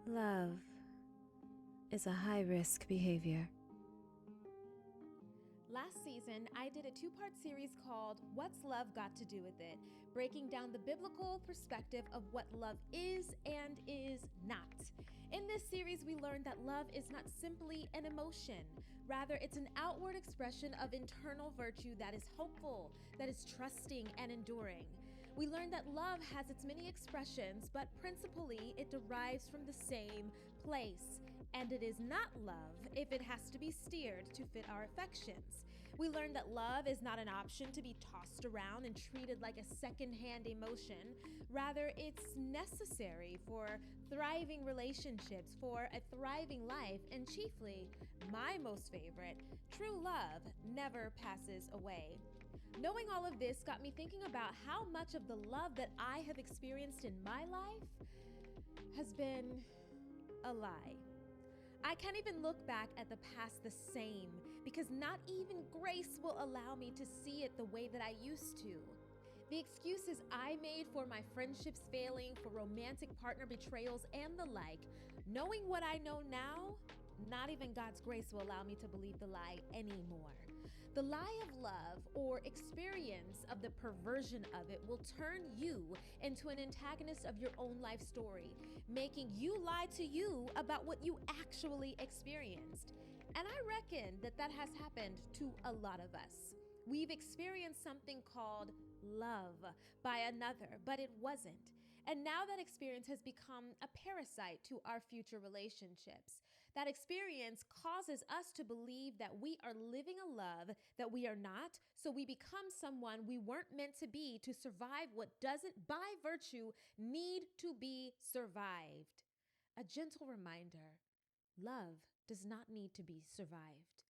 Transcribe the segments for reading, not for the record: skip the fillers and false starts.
Love is a high-risk behavior. Last season, I did a two-part series called What's Love Got to Do with It?, breaking down the biblical perspective of what love is and is not. In this series, we learned that love is not simply an emotion. Rather, it's an outward expression of internal virtue that is hopeful, that is trusting and enduring. We learned that love has its many expressions, but principally it derives from the same place. And it is not love if it has to be steered to fit our affections. We learned that love is not an option to be tossed around and treated like a second-hand emotion. Rather, it's necessary for thriving relationships, for a thriving life, and chiefly, my most favorite, true love never passes away. Knowing all of this got me thinking about how much of the love that I have experienced in my life has been a lie. I can't even look back at the past the same because not even grace will allow me to see it the way that I used to. The excuses I made for my friendships failing, for romantic partner betrayals and the like, knowing what I know now, not even God's grace will allow me to believe the lie anymore. The lie of love or experience of the perversion of it will turn you into an antagonist of your own life story, making you lie to you about what you actually experienced. And I reckon that has happened to a lot of us. We've experienced something called love by another, but it wasn't. And now that experience has become a parasite to our future relationships. That experience causes us to believe that we are living a love that we are not, so we become someone we weren't meant to be to survive what doesn't, by virtue, need to be survived. A gentle reminder, love does not need to be survived.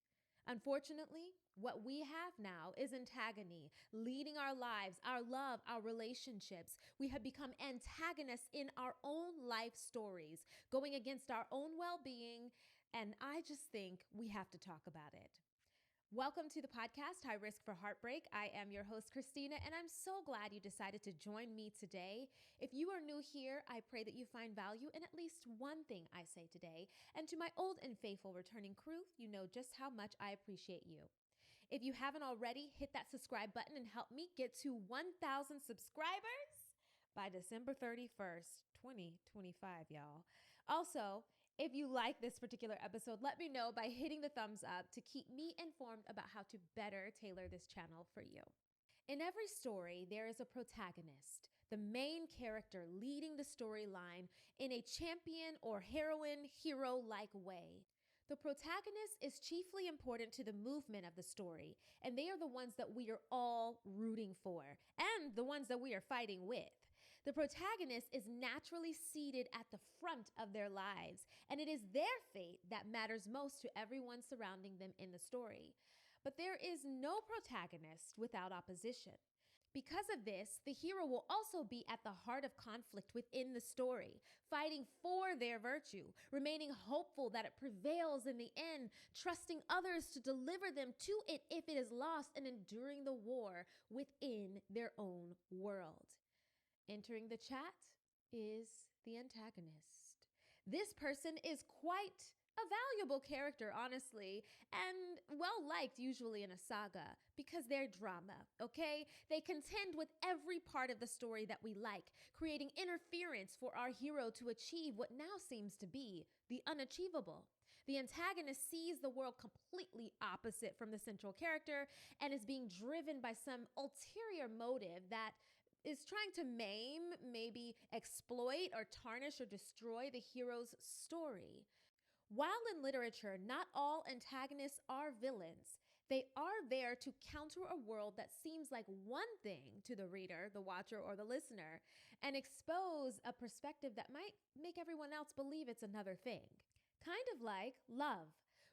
Unfortunately, what we have now is antagony, leading our lives, our love, our relationships. We have become antagonists in our own life stories, going against our own well-being, and I just think we have to talk about it. Welcome to the podcast, High Risk for Heartbreak. I am your host, Christina, and I'm so glad you decided to join me today. If you are new here, I pray that you find value in at least one thing I say today. And to my old and faithful returning crew, you know just how much I appreciate you. If you haven't already, hit that subscribe button and help me get to 1,000 subscribers by December 31st, 2025, y'all. Also, if you like this particular episode, let me know by hitting the thumbs up to keep me informed about how to better tailor this channel for you. In every story, there is a protagonist, the main character leading the storyline in a champion or heroine, hero-like way. The protagonist is chiefly important to the movement of the story, and they are the ones that we are all rooting for, and the ones that we are fighting with. The protagonist is naturally seated at the front of their lives, and it is their fate that matters most to everyone surrounding them in the story. But there is no protagonist without opposition. Because of this, the hero will also be at the heart of conflict within the story, fighting for their virtue, remaining hopeful that it prevails in the end, trusting others to deliver them to it if it is lost, and enduring the war within their own world. Entering the chat is the antagonist. This person is quite a valuable character, honestly, and well-liked usually in a saga because they're drama, okay? They contend with every part of the story that we like, creating interference for our hero to achieve what now seems to be the unachievable. The antagonist sees the world completely opposite from the central character and is being driven by some ulterior motive that is trying to maim, maybe exploit or tarnish or destroy the hero's story. While in literature, not all antagonists are villains, they are there to counter a world that seems like one thing to the reader, the watcher, or the listener, and expose a perspective that might make everyone else believe it's another thing. Kind of like love.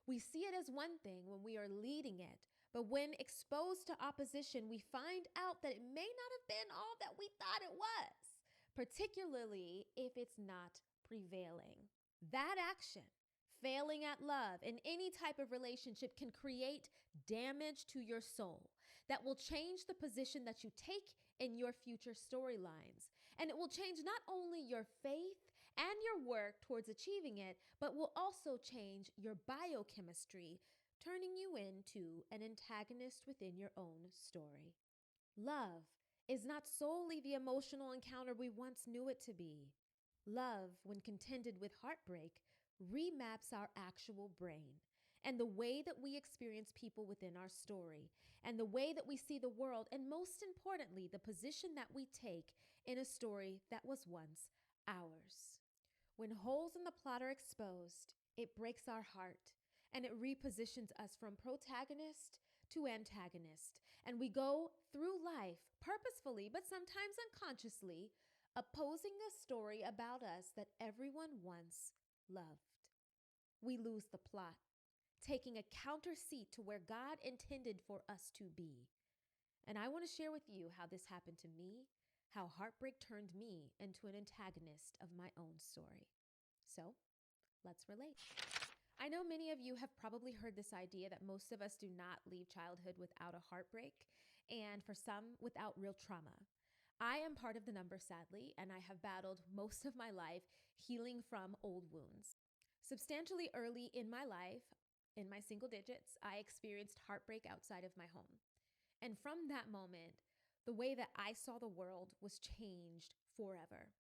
We see it as one thing when we are leading it, but when exposed to opposition, we find out that it may not have been all that we thought it was, particularly if it's not prevailing. That action, failing at love in any type of relationship, can create damage to your soul that will change the position that you take in your future storylines. And it will change not only your faith and your work towards achieving it, but will also change your biochemistry, turning you into an antagonist within your own story. Love is not solely the emotional encounter we once knew it to be. Love, when contended with heartbreak, remaps our actual brain and the way that we experience people within our story, and the way that we see the world, and most importantly, the position that we take in a story that was once ours. When holes in the plot are exposed, it breaks our heart and it repositions us from protagonist to antagonist. And we go through life purposefully, but sometimes unconsciously, opposing a story about us that everyone once loved. We lose the plot, taking a counter seat to where God intended for us to be. And I want to share with you how this happened to me, how heartbreak turned me into an antagonist of my own story. So, let's relate. I know many of you have probably heard this idea that most of us do not leave childhood without a heartbreak, and for some, without real trauma. I am part of the number, sadly, and I have battled most of my life healing from old wounds. Substantially early in my life, in my single digits, I experienced heartbreak outside of my home. And from that moment, the way that I saw the world was changed forever.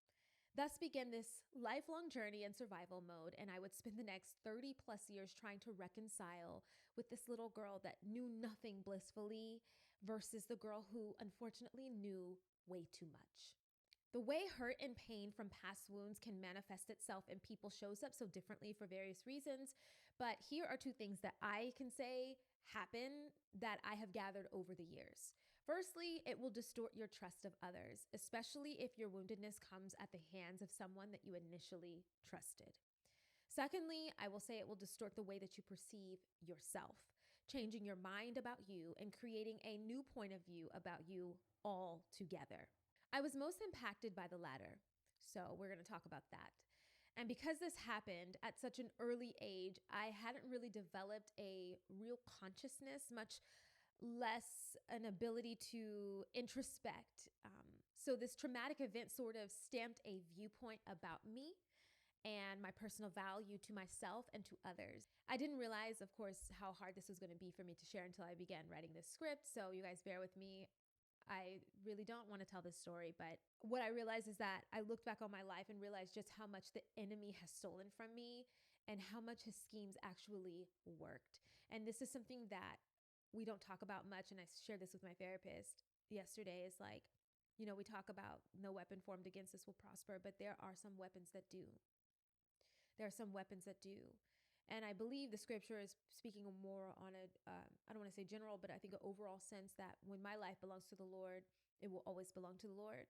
Thus began this lifelong journey in survival mode, and I would spend the next 30 plus years trying to reconcile with this little girl that knew nothing blissfully versus the girl who unfortunately knew way too much. The way hurt and pain from past wounds can manifest itself in people shows up so differently for various reasons, but here are two things that I can say happen that I have gathered over the years. Firstly, it will distort your trust of others, especially if your woundedness comes at the hands of someone that you initially trusted. Secondly, I will say it will distort the way that you perceive yourself, changing your mind about you and creating a new point of view about you altogether. I was most impacted by the latter, so we're going to talk about that. And because this happened at such an early age, I hadn't really developed a real consciousness, much less an ability to introspect. So this traumatic event sort of stamped a viewpoint about me and my personal value to myself and to others. I didn't realize, of course, how hard this was going to be for me to share until I began writing this script. So you guys bear with me. I really don't want to tell this story, but what I realized is that I looked back on my life and realized just how much the enemy has stolen from me and how much his schemes actually worked. And this is something that we don't talk about much. And I shared this with my therapist yesterday, is like, we talk about no weapon formed against us will prosper, but there are some weapons that do. There are some weapons that do. And I believe the scripture is speaking more on I don't want to say general, but I think an overall sense that when my life belongs to the Lord, it will always belong to the Lord.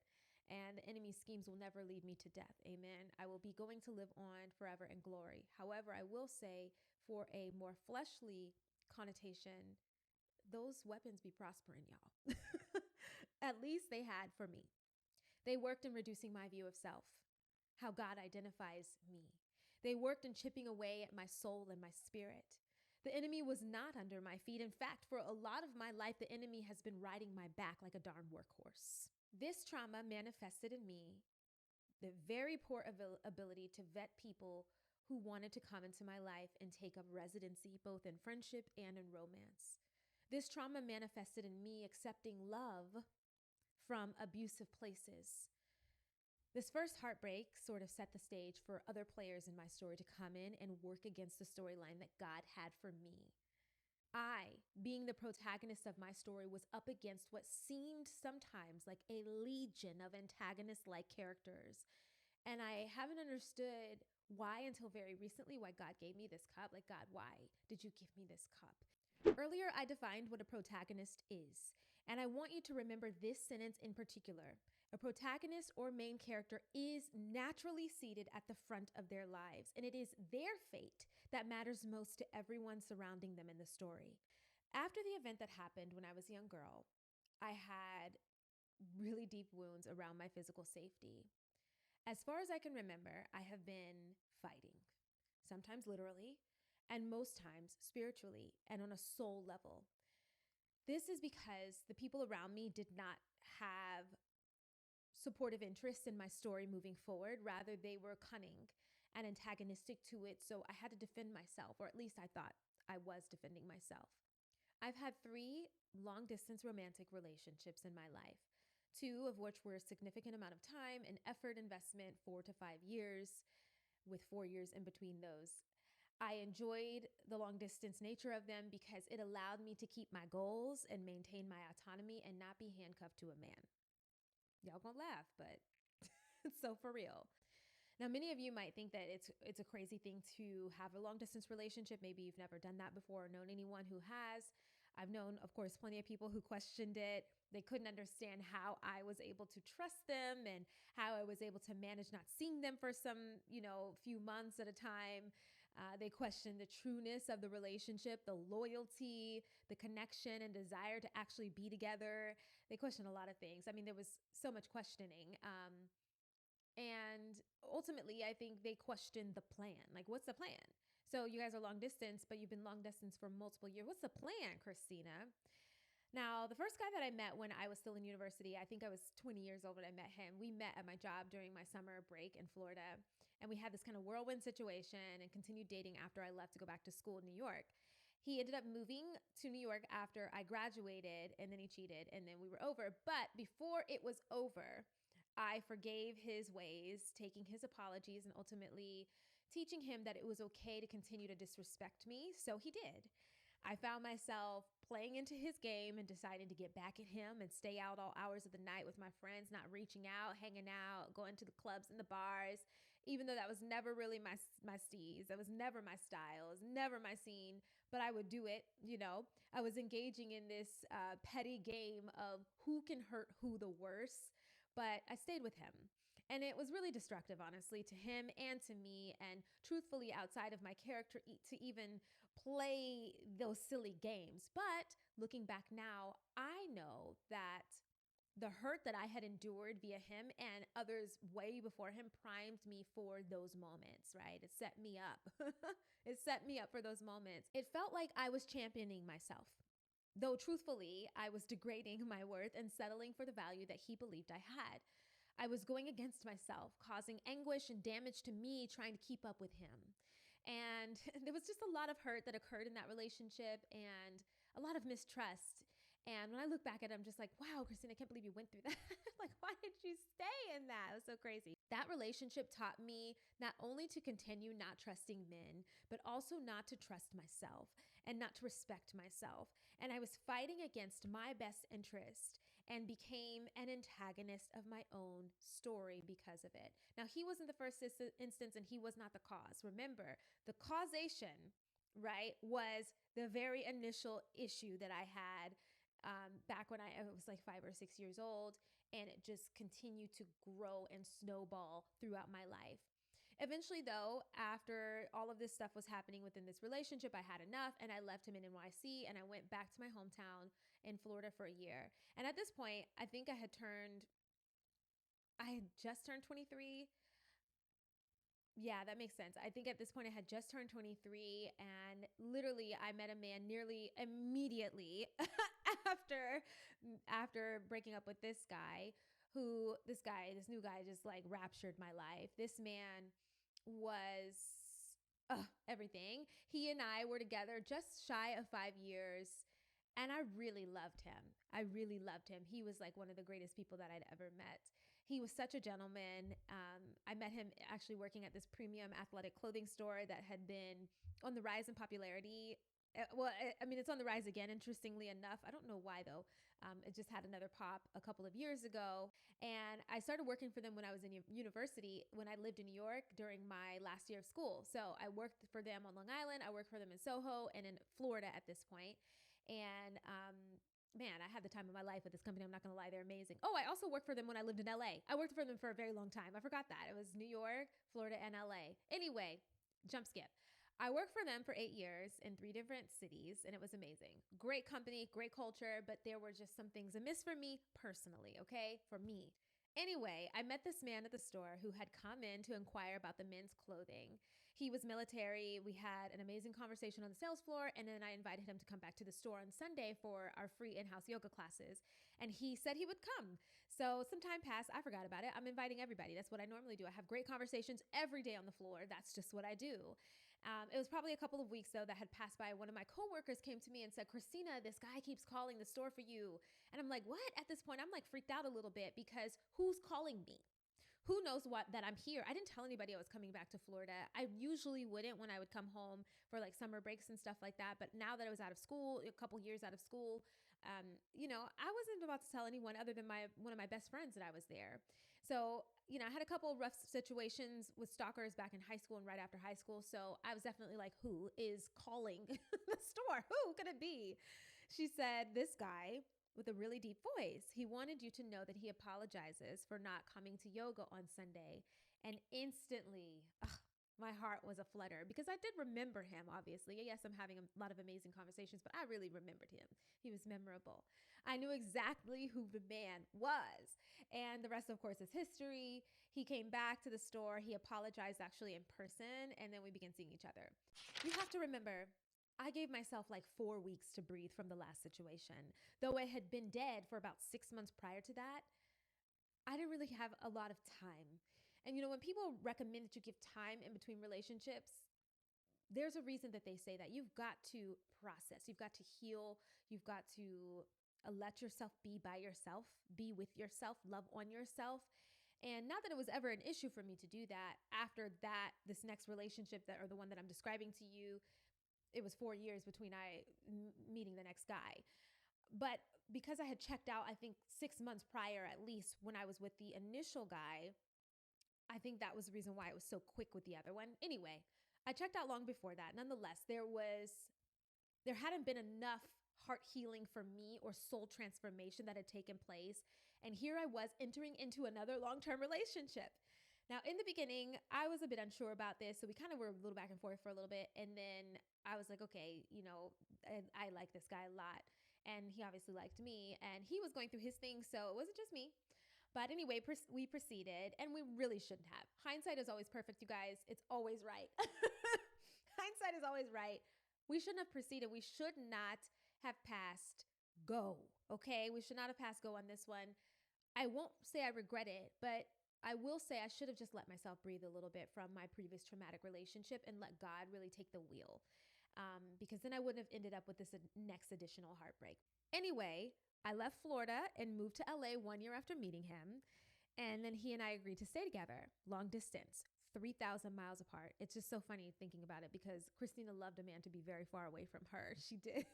And the enemy's schemes will never lead me to death. Amen. I will be going to live on forever in glory. However, I will say, for a more fleshly connotation, those weapons be prospering, y'all. At least they had for me. They worked in reducing my view of self, how God identifies me. They worked in chipping away at my soul and my spirit. The enemy was not under my feet. In fact, for a lot of my life, the enemy has been riding my back like a darn workhorse. This trauma manifested in me the very poor ability to vet people who wanted to come into my life and take up residency, both in friendship and in romance. This trauma manifested in me accepting love from abusive places. This first heartbreak sort of set the stage for other players in my story to come in and work against the storyline that God had for me. I, being the protagonist of my story, was up against what seemed sometimes like a legion of antagonist-like characters. And I haven't understood why until very recently, why God gave me this cup. Like, God, why did you give me this cup? Earlier, I defined what a protagonist is, and I want you to remember this sentence in particular. A protagonist or main character is naturally seated at the front of their lives, and it is their fate that matters most to everyone surrounding them in the story. After the event that happened when I was a young girl, I had really deep wounds around my physical safety. As far as I can remember, I have been fighting, sometimes literally, and most times spiritually and on a soul level. This is because the people around me did not have supportive interest in my story moving forward. Rather, they were cunning and antagonistic to it. So I had to defend myself, or at least I thought I was defending myself. I've had 3 long distance romantic relationships in my life, 2 of which were a significant amount of time and effort investment, 4 to 5 years, with 4 years in between those. I enjoyed the long distance nature of them because it allowed me to keep my goals and maintain my autonomy and not be handcuffed to a man. Y'all gonna laugh, but it's so for real. Now, many of you might think that it's a crazy thing to have a long distance relationship. Maybe you've never done that before or known anyone who has. I've known, of course, plenty of people who questioned it. They couldn't understand how I was able to trust them and how I was able to manage not seeing them for some, few months at a time. They questioned the trueness of the relationship, the loyalty, the connection and desire to actually be together. They questioned a lot of things. I mean, there was so much questioning. And ultimately, I think they questioned the plan. Like, what's the plan? So you guys are long distance, but you've been long distance for multiple years. What's the plan, Christina? Now, the first guy that I met when I was still in university, I think I was 20 years old when I met him. We met at my job during my summer break in Florida. And we had this kind of whirlwind situation and continued dating after I left to go back to school in New York. He ended up moving to New York after I graduated, and then he cheated, and then we were over. But before it was over, I forgave his ways, taking his apologies and ultimately teaching him that it was okay to continue to disrespect me. So he did. I found myself playing into his game and deciding to get back at him and stay out all hours of the night with my friends, not reaching out, hanging out, going to the clubs and the bars, even though that was never really my steez. That was never my style. It was never my scene, but I would do it. I was engaging in this petty game of who can hurt who the worst, but I stayed with him. And it was really destructive, honestly, to him and to me. And truthfully, outside of my character, to even play those silly games. But looking back now, I know that the hurt that I had endured via him and others way before him primed me for those moments, right? It set me up. It set me up for those moments. It felt like I was championing myself, though truthfully, I was degrading my worth and settling for the value that he believed I had. I was going against myself, causing anguish and damage to me, trying to keep up with him. And there was just a lot of hurt that occurred in that relationship and a lot of mistrust. And when I look back at it, I'm just like, wow, Christina, I can't believe you went through that. Like, why did you stay in that? It was so crazy. That relationship taught me not only to continue not trusting men, but also not to trust myself and not to respect myself. And I was fighting against my best interest and became an antagonist of my own story because of it. Now, he wasn't the first instance and he was not the cause. Remember, the causation, right, was the very initial issue that I had back when I was like 5 or 6 years old, and it just continued to grow and snowball throughout my life. Eventually, though, after all of this stuff was happening within this relationship, I had enough and I left him in NYC and I went back to my hometown in Florida for a year. And at this point, I think I had just turned 23. Yeah, that makes sense. I think at this point I had just turned 23 and literally I met a man nearly immediately after breaking up with this new guy just like raptured my life. This man was everything. He and I were together just shy of 5 years. And I really loved him. He was like one of the greatest people that I'd ever met. He was such a gentleman. I met him actually working at this premium athletic clothing store that had been on the rise in popularity. It's on the rise again, interestingly enough. I don't know why, though. It just had another pop a couple of years ago. And I started working for them when I was in university, when I lived in New York during my last year of school. So I worked for them on Long Island. I worked for them in Soho and in Florida at this point. And man, I had the time of my life with this company. I'm not going to lie. They're amazing. Oh, I also worked for them when I lived in LA. I worked for them for a very long time. I forgot that. It was New York, Florida, and LA. Anyway, jump skip. I worked for them for 8 years in 3 different cities, and it was amazing. Great company, great culture, but there were just some things amiss for me personally, okay? For me. Anyway, I met this man at the store who had come in to inquire about the men's clothing. He was military. We had an amazing conversation on the sales floor, and then I invited him to come back to the store on Sunday for our free in-house yoga classes, and he said he would come. So some time passed. I forgot about it. I'm inviting everybody. That's what I normally do. I have great conversations every day on the floor. That's just what I do. It was probably a couple of weeks, though, that had passed by. One of my coworkers came to me and said, Christina, this guy keeps calling the store for you. And I'm like, what? At this point, I'm like freaked out a little bit because who's calling me? Who knows what that I'm here? I didn't tell anybody I was coming back to Florida. I usually wouldn't when I would come home for like summer breaks and stuff like that. But now that I was out of school, a couple years out of school, I wasn't about to tell anyone other than one of my best friends that I was there. So, I had a couple of rough situations with stalkers back in high school and right after high school. So I was definitely like, who is calling the store? Who could it be? She said, this guy with a really deep voice. He wanted you to know that he apologizes for not coming to yoga on Sunday. And instantly, my heart was a flutter because I did remember him, obviously. Yes, I'm having a lot of amazing conversations, but I really remembered him. He was memorable. I knew exactly who the man was. And the rest, of course, is history. He came back to the store. He apologized actually in person, and then we began seeing each other. You have to remember, I gave myself like 4 weeks to breathe from the last situation. Though I had been dead for about 6 months prior to that, I didn't really have a lot of time. And when people recommend that you give time in between relationships, there's a reason that they say that. You've got to process, you've got to heal, you've got to let yourself be by yourself, be with yourself, love on yourself. And not that it was ever an issue for me to do that. After that, this next relationship or the one that I'm describing to you, it was 4 years between meeting the next guy. But because I had checked out, I think 6 months prior, at least when I was with the initial guy, I think that was the reason why it was so quick with the other one. Anyway, I checked out long before that. Nonetheless, there hadn't been enough heart healing for me or soul transformation that had taken place. And here I was entering into another long-term relationship. Now, in the beginning, I was a bit unsure about this. So we kind of were a little back and forth for a little bit. And then I was like, okay, I like this guy a lot. And he obviously liked me. And he was going through his thing. So it wasn't just me. But anyway, we proceeded. And we really shouldn't have. Hindsight is always perfect, you guys. It's always right. Hindsight is always right. We shouldn't have proceeded. We should not have passed go. Okay? We should not have passed go on this one. I won't say I regret it, but I will say I should have just let myself breathe a little bit from my previous traumatic relationship and let God really take the wheel. Because then I wouldn't have ended up with this next additional heartbreak. Anyway, I left Florida and moved to LA 1 year after meeting him. And then he and I agreed to stay together, long distance, 3,000 miles apart. It's just so funny thinking about it because Christina loved a man to be very far away from her. She did.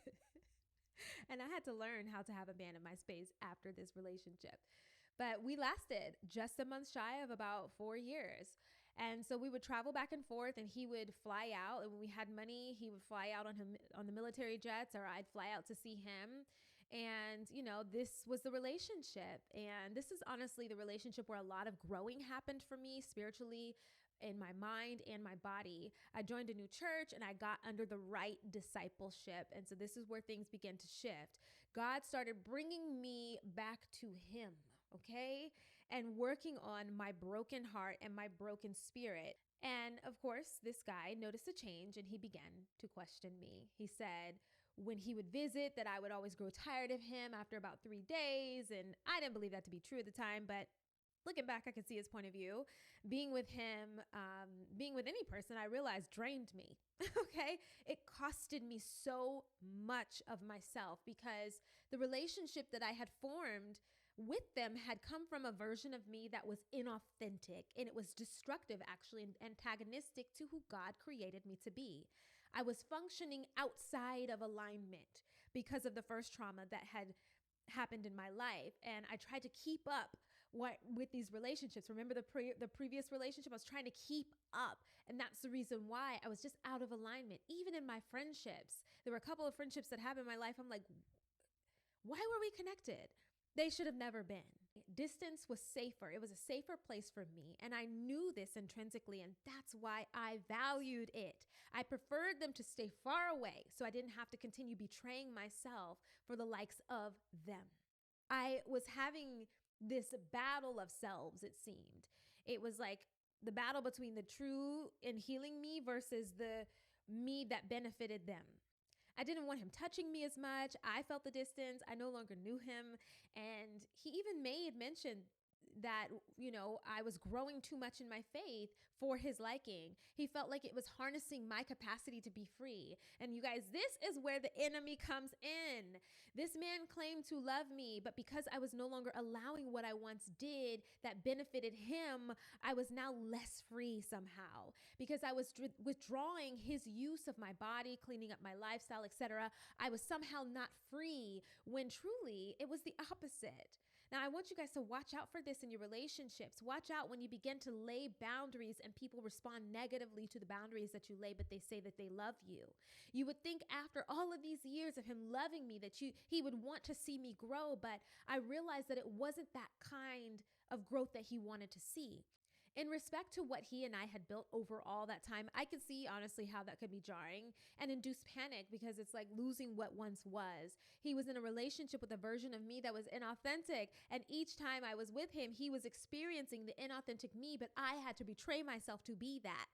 And I had to learn how to have a man in my space after this relationship. But we lasted just a month shy of about 4 years. And so we would travel back and forth and he would fly out. And when we had money, he would fly out on the military jets, or I'd fly out to see him. And, this was the relationship. And this is honestly the relationship where a lot of growing happened for me spiritually, in my mind and my body. I joined a new church and I got under the right discipleship. And so this is where things began to shift. God started bringing me back to him. Okay. And working on my broken heart and my broken spirit. And of course, this guy noticed a change and he began to question me. He said when he would visit that I would always grow tired of him after about 3 days. And I didn't believe that to be true at the time, but looking back, I could see his point of view. Being with him, being with any person, I realized drained me. Okay. It costed me so much of myself because the relationship that I had formed with them had come from a version of me that was inauthentic, and it was destructive, actually, and antagonistic to who God created me to be. I was functioning outside of alignment because of the first trauma that had happened in my life. And I tried to keep up with these relationships. Remember the previous relationship? I was trying to keep up. And that's the reason why I was just out of alignment. Even in my friendships, there were a couple of friendships that happened in my life. I'm like, why were we connected? They should have never been. Distance was safer. It was a safer place for me. And I knew this intrinsically, and that's why I valued it. I preferred them to stay far away so I didn't have to continue betraying myself for the likes of them. I was having this battle of selves, it seemed. It was like the battle between the true and healing me versus the me that benefited them. I didn't want him touching me as much. I felt the distance. I no longer knew him. And he even made mention that, I was growing too much in my faith for his liking. He felt like it was harnessing my capacity to be free. And you guys, this is where the enemy comes in. This man claimed to love me, but because I was no longer allowing what I once did that benefited him, I was now less free somehow because I was withdrawing his use of my body, cleaning up my lifestyle, etc. I was somehow not free when truly it was the opposite. Now, I want you guys to watch out for this in your relationships. Watch out when you begin to lay boundaries and people respond negatively to the boundaries that you lay, but they say that they love you. You would think after all of these years of him loving me that he would want to see me grow, but I realized that it wasn't that kind of growth that he wanted to see. In respect to what he and I had built over all that time, I could see honestly how that could be jarring and induce panic because it's like losing what once was. He was in a relationship with a version of me that was inauthentic. And each time I was with him, he was experiencing the inauthentic me, but I had to betray myself to be that.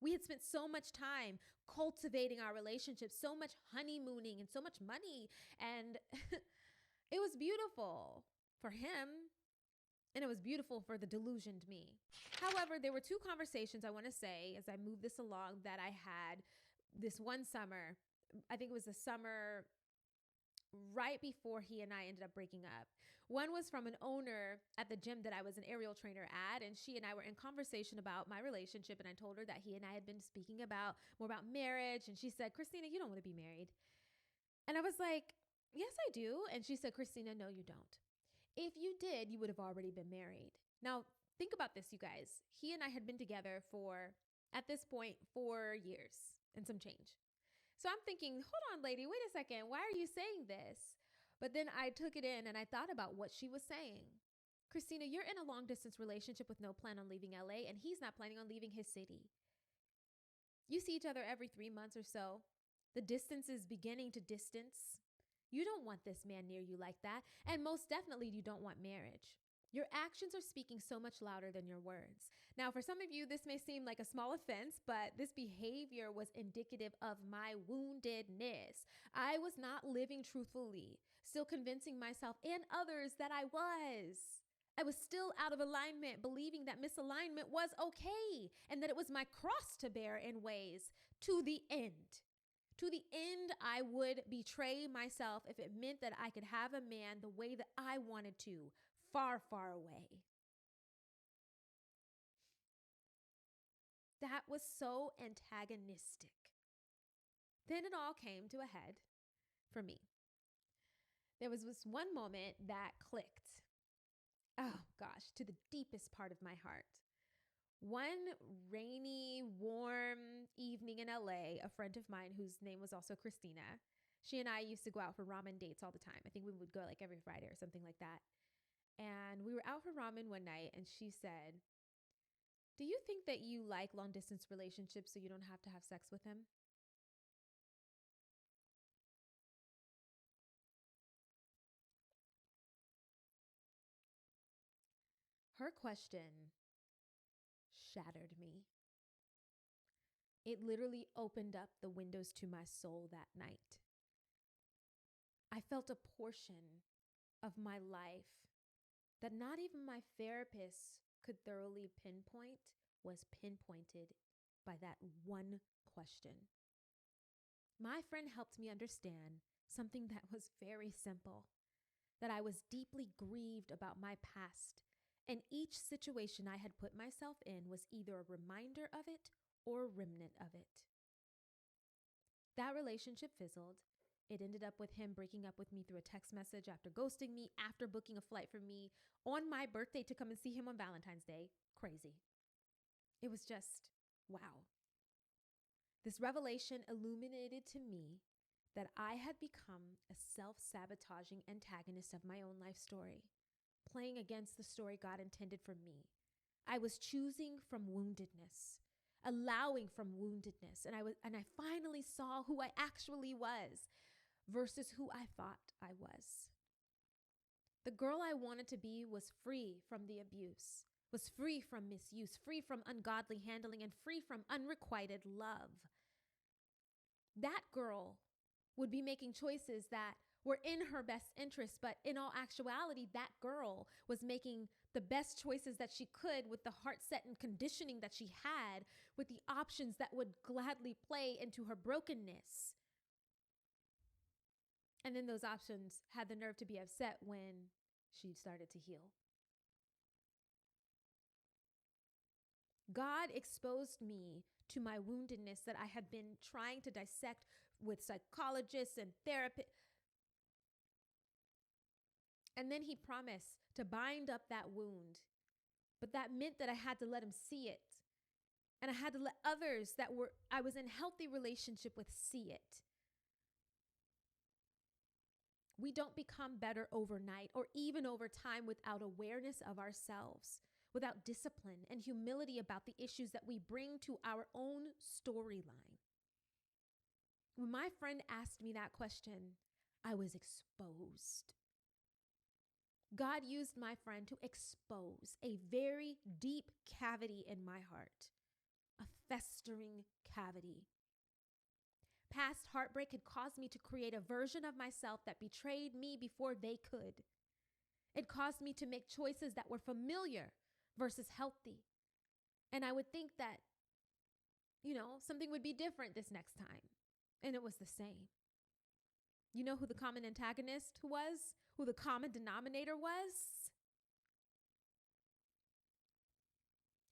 We had spent so much time cultivating our relationship, so much honeymooning and so much money. And it was beautiful for him. And it was beautiful for the delusioned me. However, there were two conversations I want to say as I move this along that I had this one summer. I think it was the summer right before he and I ended up breaking up. One was from an owner at the gym that I was an aerial trainer at, and she and I were in conversation about my relationship, and I told her that he and I had been speaking more about marriage, and she said, "Christina, you don't want to be married." And I was like, "Yes, I do." And she said, "Christina, no, you don't. If you did, you would have already been married." Now, think about this, you guys. He and I had been together for, at this point, 4 years and some change. So I'm thinking, hold on, lady, wait a second. Why are you saying this? But then I took it in and I thought about what she was saying. Christina, you're in a long distance relationship with no plan on leaving LA, and he's not planning on leaving his city. You see each other every 3 months or so. The distance is beginning to distance. You don't want this man near you like that. And most definitely, you don't want marriage. Your actions are speaking so much louder than your words. Now, for some of you, this may seem like a small offense, but this behavior was indicative of my woundedness. I was not living truthfully, still convincing myself and others that I was. I was still out of alignment, believing that misalignment was okay and that it was my cross to bear in ways to the end. To the end, I would betray myself if it meant that I could have a man the way that I wanted to, far, far away. That was so antagonistic. Then it all came to a head for me. There was this one moment that clicked. Oh gosh, to the deepest part of my heart. One rainy, warm evening in LA, a friend of mine whose name was also Christina, she and I used to go out for ramen dates all the time. I think we would go like every Friday or something like that. And we were out for ramen one night and she said, "Do you think that you like long distance relationships so you don't have to have sex with him?" Her question shattered me. It literally opened up the windows to my soul that night. I felt a portion of my life that not even my therapist could thoroughly pinpoint was pinpointed by that one question. My friend helped me understand something that was very simple, that I was deeply grieved about my past, and each situation I had put myself in was either a reminder of it or a remnant of it. That relationship fizzled. It ended up with him breaking up with me through a text message after ghosting me, after booking a flight for me on my birthday to come and see him on Valentine's Day. Crazy. It was just, wow. This revelation illuminated to me that I had become a self-sabotaging antagonist of my own life story, playing against the story God intended for me. I was choosing from woundedness, allowing from woundedness, and I finally saw who I actually was versus who I thought I was. The girl I wanted to be was free from the abuse, was free from misuse, free from ungodly handling, and free from unrequited love. That girl would be making choices that were in her best interest, but in all actuality, that girl was making the best choices that she could with the heart set and conditioning that she had, with the options that would gladly play into her brokenness. And then those options had the nerve to be upset when she started to heal. God exposed me to my woundedness that I had been trying to dissect with psychologists and therapists. And then he promised to bind up that wound. But that meant that I had to let him see it. And I had to let others that I was in healthy relationship with see it. We don't become better overnight or even over time without awareness of ourselves, without discipline and humility about the issues that we bring to our own storyline. When my friend asked me that question, I was exposed. God used my friend to expose a very deep cavity in my heart, a festering cavity. Past heartbreak had caused me to create a version of myself that betrayed me before they could. It caused me to make choices that were familiar versus healthy. And I would think that, something would be different this next time. And it was the same. You know who the common antagonist was? Who the common denominator was?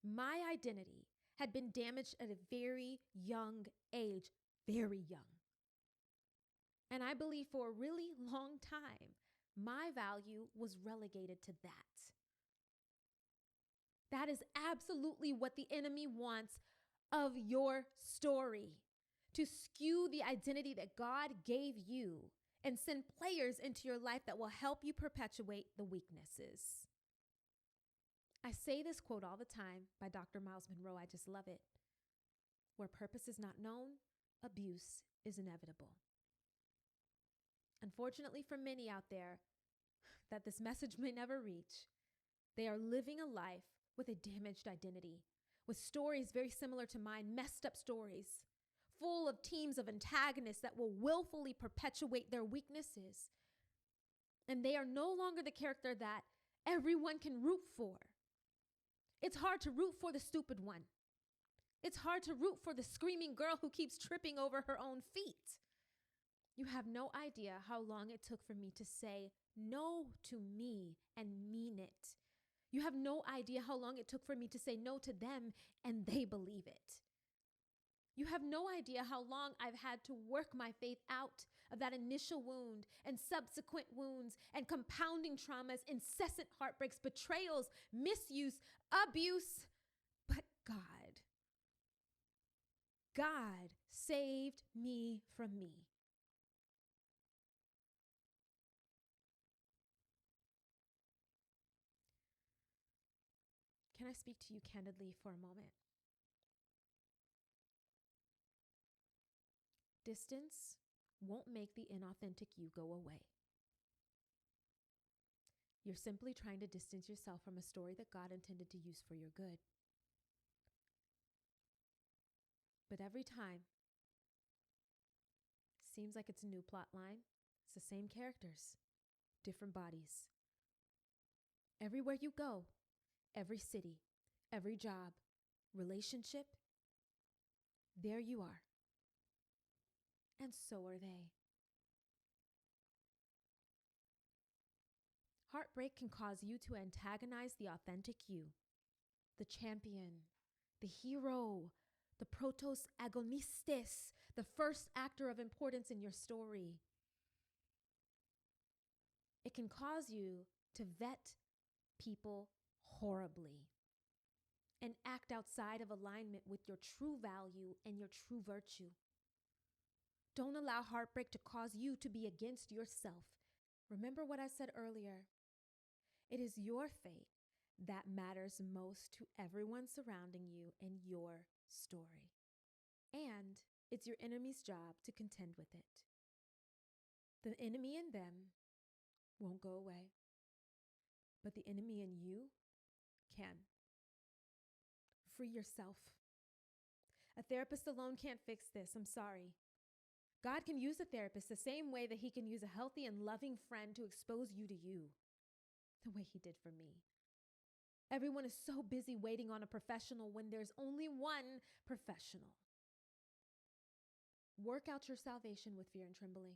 My identity had been damaged at a very young age, very young. And I believe for a really long time, my value was relegated to that. That is absolutely what the enemy wants of your story, to skew the identity that God gave you and send players into your life that will help you perpetuate the weaknesses. I say this quote all the time by Dr. Miles Monroe. I just love it. Where purpose is not known, abuse is inevitable. Unfortunately for many out there that this message may never reach, they are living a life with a damaged identity, with stories very similar to mine, messed up stories, full of teams of antagonists that will willfully perpetuate their weaknesses. And they are no longer the character that everyone can root for. It's hard to root for the stupid one. It's hard to root for the screaming girl who keeps tripping over her own feet. You have no idea how long it took for me to say no to me and mean it. You have no idea how long it took for me to say no to them and they believe it. You have no idea how long I've had to work my faith out of that initial wound and subsequent wounds and compounding traumas, incessant heartbreaks, betrayals, misuse, abuse. But God saved me from me. Can I speak to you candidly for a moment? Distance won't make the inauthentic you go away. You're simply trying to distance yourself from a story that God intended to use for your good. But every time, seems like it's a new plot line. It's the same characters, different bodies. Everywhere you go, every city, every job, relationship, there you are. And so are they. Heartbreak can cause you to antagonize the authentic you, the champion, the hero, the protos agonistes, the first actor of importance in your story. It can cause you to vet people horribly and act outside of alignment with your true value and your true virtue. Don't allow heartbreak to cause you to be against yourself. Remember what I said earlier. It is your fate that matters most to everyone surrounding you in your story. And it's your enemy's job to contend with it. The enemy in them won't go away, but the enemy in you can. Free yourself. A therapist alone can't fix this. I'm sorry. God can use a therapist the same way that he can use a healthy and loving friend to expose you to you, the way he did for me. Everyone is so busy waiting on a professional when there's only one professional. Work out your salvation with fear and trembling.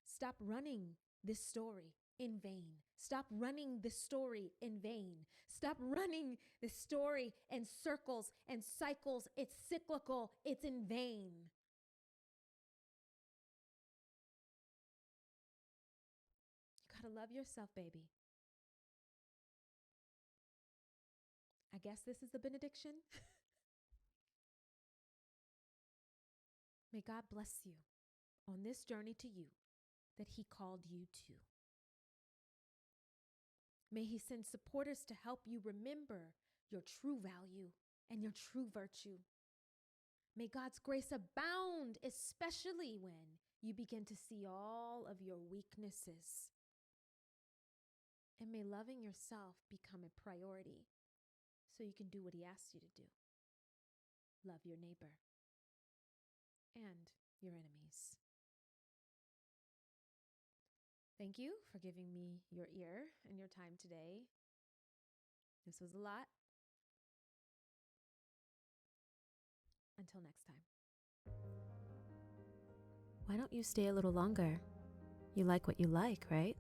Stop running this story in vain. Stop running this story in vain. Stop running this story in circles and cycles. It's cyclical. It's in vain. You gotta love yourself, baby. I guess this is the benediction. May God bless you on this journey to you that he called you to. May he send supporters to help you remember your true value and your true virtue. May God's grace abound, especially when you begin to see all of your weaknesses. And may loving yourself become a priority so you can do what he asks you to do. Love your neighbor and your enemies. Thank you for giving me your ear and your time today. This was a lot. Until next time. Why don't you stay a little longer? You like what you like, right?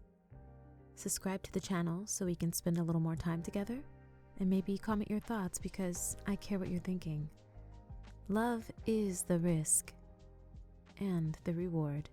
Subscribe to the channel so we can spend a little more time together. And maybe comment your thoughts because I care what you're thinking. Love is the risk and the reward.